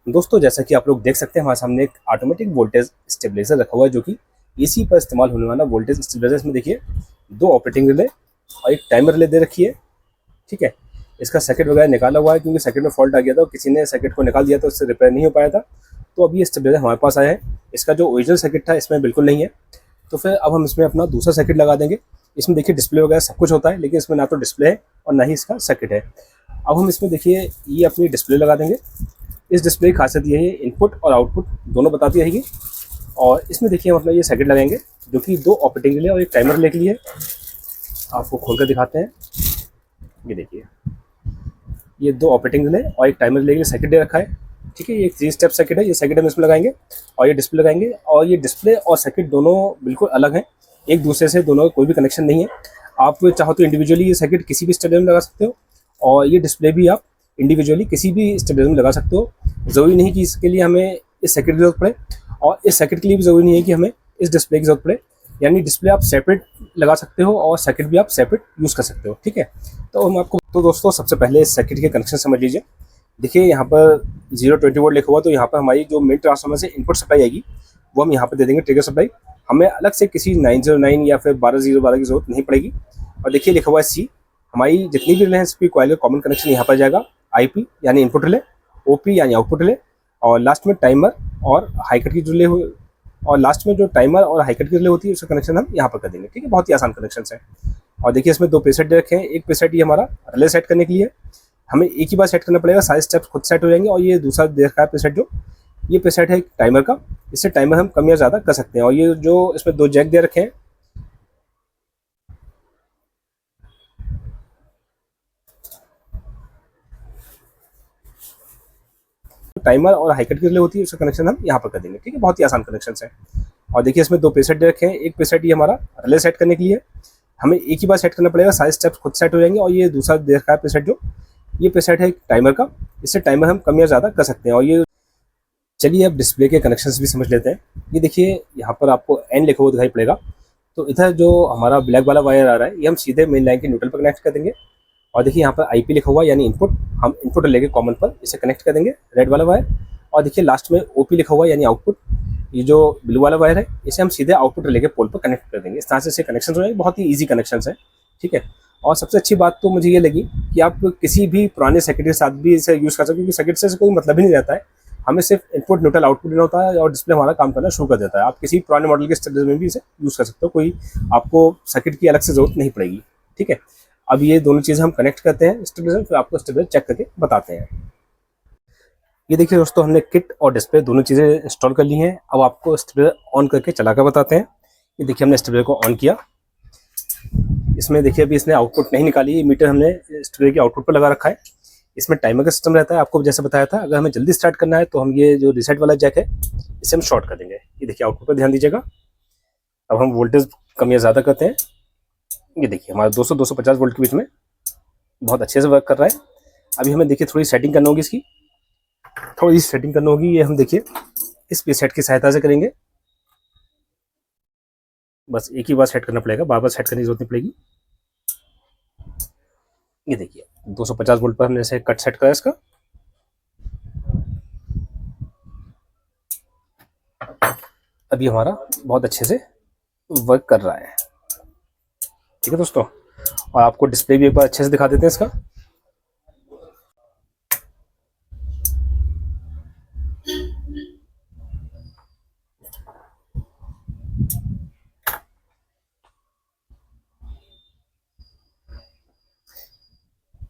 दोस्तों जैसा कि आप लोग देख सकते हैं हमारे सामने एक ऑटोमेटिक वोल्टेज स्टेबलाइजर रखा हुआ है जो कि एसी पर इस्तेमाल होने वाला वोल्टेज स्टेबलाइजर। इसमें देखिए 2 ऑपरेटिंग रिले और एक टाइमर रिले दे रखी है। ठीक है, इसका सर्किट वगैरह निकाला हुआ है क्योंकि सर्किट में फॉल्ट आ गया था और किसी ने सर्किट को निकाल दिया तो उससे रिपेयर नहीं हो पाया था। तो अभी ये स्टेबलाइजर हमारे पास आया है। इसका जो ओरिजिनल सर्किट था इसमें बिल्कुल नहीं है, तो फिर अब हम इसमें अपना दूसरा सर्किट लगा देंगे। इसमें देखिए डिस्प्ले वगैरह सब कुछ होता है, लेकिन इसमें ना तो डिस्प्ले है और ना ही इसका सर्किट है। अब हम इसमें देखिए ये अपनी डिस्प्ले लगा देंगे। इस डिस्प्ले की खासियत ये है, इनपुट और आउटपुट दोनों बताती रहेगी। और इसमें देखिए मतलब ये सर्किट लगाएंगे जो कि 2 ऑपरेटिंग रिले और एक टाइमर रिले के लिए है। आपको खोल कर दिखाते हैं। ये देखिए ये 2 ऑपरेटिंग रिले और एक टाइमर रिले के लिए सर्किट दे रखा है। ठीक है, ये 3 स्टेप सर्किट है। ये सर्किट हम इसमें लगाएंगे और ये डिस्प्ले लगाएंगे। और ये डिस्प्ले और सर्किट दोनों बिल्कुल अलग हैं, एक दूसरे से दोनों का कोई भी कनेक्शन नहीं है। आप चाहो तो इंडिविजुअली ये सर्किट किसी भी स्टेबलाइजर में लगा सकते हो और ये डिस्प्ले भी आप इंडिविजुअली किसी भी स्टेबलाइजर में लगा सकते हो। ज़रूरी नहीं कि इसके लिए हमें इस सर्किट की जरूरत पड़े और इस सर्किट के लिए भी ज़रूरी नहीं है कि हमें इस डिस्प्ले की जरूरत पड़े। यानी डिस्प्ले आप सेपरेट लगा सकते हो और सर्किट भी आप सेपरेट यूज़ कर सकते हो। ठीक है, तो हम आपको तो दोस्तों सबसे पहले इस सर्किट के कनेक्शन समझ लीजिए। देखिए यहाँ पर 020 वोल्ट लिखा हुआ, तो यहाँ पर हमारी जो मेन ट्रांसफार्मर से इनपुट सप्लाई आएगी वो हम यहाँ पर दे देंगे ट्रिगर सप्लाई। हमें अलग से किसी 909 या फिर 12012 की जरूरत नहीं पड़ेगी। और देखिए लिखा हुआ है सी। हमारी जितनी भी रिले हैं इसकी कॉइल का कॉमन कनेक्शन यहाँ पर जाएगा। IP यानी इनपुट रिले, OP यानी आउटपुट रिले और लास्ट में टाइमर और हाईकट की रिले और लास्ट में जो टाइमर और हाईकट की रिले होती है उसका कनेक्शन हम यहाँ पर कर देंगे। ठीक है, बहुत ही आसान कनेक्शन है। और देखिए इसमें 2 प्रीसेट दे रखे हैं। एक प्रीसेट ये हमारा रिले सेट करने के लिए, हमें एक ही बार सेट करना पड़ेगा, सारे स्टेप्स खुद सेट हो जाएंगे। और ये दूसरा दे रखा है प्रीसेट, जो ये प्रीसेट है टाइमर का। इससे टाइमर हम कम या ज़्यादा कर सकते हैं। और ये जो इसमें 2 जैक दे रखे हैं, टाइमर और हाईकट की रिले होती है उसका कनेक्शन हम यहाँ पर कर देंगे। ठीक है, बहुत ही आसान कनेक्शन है। और देखिए इसमें 2 प्रीसेट दे रखे हैं। एक प्रीसेट ये हमारा रिले सेट करने के लिए, हमें एक ही बार सेट करना पड़ेगा, सारे स्टेप्स खुद सेट हो जाएंगे। और ये दूसरा दे रखा है प्रीसेट, जो ये प्रीसेट है टाइमर का। इससे टाइमर हम कम या ज़्यादा कर सकते हैं। और ये चलिए अब डिस्प्ले के कनेक्शंस भी समझ लेते हैं। ये देखिए यहाँ पर आपको N लिखा हुआ दिखाई पड़ेगा, तो इधर जो हमारा ब्लैक वाला वायर आ रहा है ये हम सीधे मेन लाइन के न्यूट्रल पर कनेक्ट कर देंगे। और देखिए यहाँ पर IP लिखा हुआ है यानी इनपुट, हम इनपुट लेके कॉमन पर इसे कनेक्ट कर देंगे, रेड वाला वायर। और देखिए लास्ट में OP लिखा हुआ है यानी आउटपुट, ये जो ब्लू वाला वायर है इसे हम सीधे आउटपुट लेके पोल पर कनेक्ट कर देंगे। इस तरह से कनेक्शन हो जाएंगे, बहुत ही ईजी कनेक्शन है। ठीक है, और सबसे अच्छी बात तो मुझे ये लगी कि आप किसी भी पुराने सर्किट के साथ भी इसे यूज़ कर सकते हो, क्योंकि सर्किट से कोई मतलब ही नहीं रहता है। हमें सिर्फ इनपुट न्यूट्रल आउटपुट देना होता है और डिस्प्ले हमारा काम करना शुरू कर देता है। आप किसी पुराने मॉडल के स्टेबलाइजर में भी इसे यूज़ कर सकते हो, कोई आपको सर्किट की अलग से जरूरत नहीं पड़ेगी। ठीक है, अब ये दोनों चीज़ें हम कनेक्ट करते हैं स्टेबलाइजर, फिर आपको स्टेबलाइजर चेक करके बताते हैं। ये देखिए दोस्तों, हमने किट और डिस्प्ले दोनों चीज़ें इंस्टॉल कर ली हैं। अब आपको स्टेबलाइजर ऑन करके चला कर बताते हैं। ये देखिए हमने स्टेबलाइजर को ऑन किया। इसमें देखिए अभी इसने आउटपुट नहीं निकाली, ये मीटर हमने स्टेबलाइजर के आउटपुट पर लगा रखा है। इसमें टाइमर का सिस्टम रहता है, आपको जैसे बताया था। अगर हमें जल्दी स्टार्ट करना है तो हम ये जो रीसेट वाला जैक है इसे हम शॉर्ट कर देंगे। ये देखिए आउटपुट पर ध्यान दीजिएगा। अब हम वोल्टेज कम या ज़्यादा करते हैं। ये देखिए हमारा 200-250 वोल्ट के बीच में बहुत अच्छे से वर्क कर रहा है। अभी हमें देखिए थोड़ी सेटिंग करनी होगी, इसकी थोड़ी सेटिंग करनी होगी। ये हम देखिए इस प्रीसेट की सहायता से करेंगे। बस एक ही बार सेट करना पड़ेगा, बार बार सेट करने की जरूरत नहीं पड़ेगी। ये देखिए 250 वोल्ट पर हमने इसे कट सेट करा इसका। अभी हमारा बहुत अच्छे से वर्क कर रहा है। ठीक है दोस्तों, और आपको डिस्प्ले भी एक बार अच्छे से दिखा देते हैं इसका।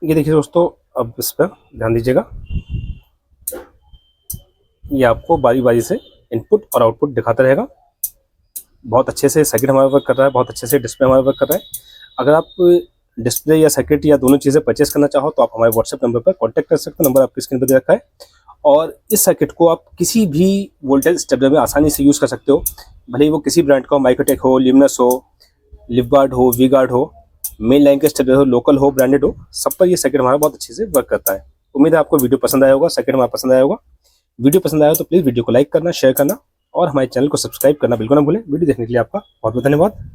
ये देखिए दोस्तों, अब इस पर ध्यान दीजिएगा। ये आपको बारी बारी से इनपुट और आउटपुट दिखाता रहेगा। बहुत अच्छे से सर्किट हमारा वर्क कर रहा है, बहुत अच्छे से डिस्प्ले हमारा वर्क कर रहा है। अगर आप डिस्प्ले या सर्किट या दोनों चीज़ें परचेस करना चाहो तो आप हमारे व्हाट्सएप नंबर पर कांटेक्ट कर सकते हो। नंबर आपकी स्क्रीन पर दे रखा है। और इस सर्किट को आप किसी भी वोल्टेज स्टेबलाइजर में आसानी से यूज़ कर सकते हो, भले ही वो किसी ब्रांड का हो, माइक्रोटेक हो, लिमनस हो, लिवगार्ड हो, वी-गार्ड हो, मेन लाइन के स्टेबलाइजर हो, लोकल हो, ब्रांडेड हो, सब पर ये सर्किट हमारा बहुत अच्छे से वर्क करता है। उम्मीद है आपको वीडियो पसंद आया होगा, सर्किट हमारा पसंद आया होगा। वीडियो पसंद आया तो प्लीज़ वीडियो को लाइक करना, शेयर करना और हमारे चैनल को सब्सक्राइब करना बिल्कुल ना भूलें। वीडियो देखने के लिए आपका बहुत बहुत धन्यवाद।